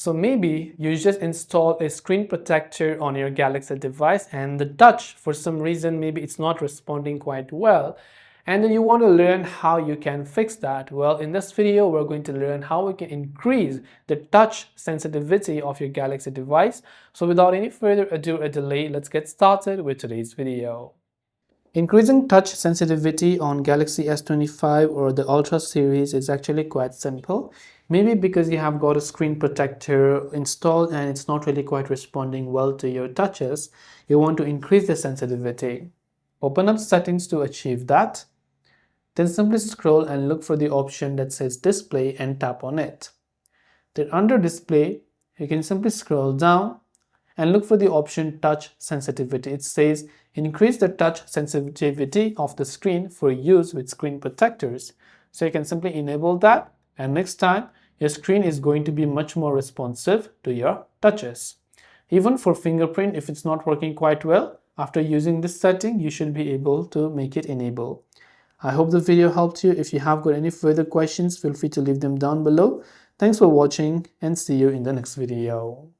So maybe you just install a screen protector on your Galaxy device and the touch, for some reason, maybe it's not responding quite well. And then you want to learn how you can fix that. Well, in this video, we're going to learn how we can increase the touch sensitivity of your Galaxy device. So without any further ado or delay, let's get started with today's video. Increasing touch sensitivity on Galaxy S25 or the Ultra series is actually quite simple. Maybe because you have got a screen protector installed and it's not really quite responding well to your touches, you want to increase the sensitivity. Open up settings to achieve that. Then simply scroll and look for the option that says display and tap on it. Then under display, you can simply scroll down and look for the option touch sensitivity. It says increase the touch sensitivity of the screen for use with screen protectors. So you can simply enable that, and next time your screen is going to be much more responsive to your touches. Even for fingerprint, if it's not working quite well, after using this setting, you should be able to make it enable. I hope the video helped you. If you have got any further questions, feel free to leave them down below. Thanks for watching and see you in the next video.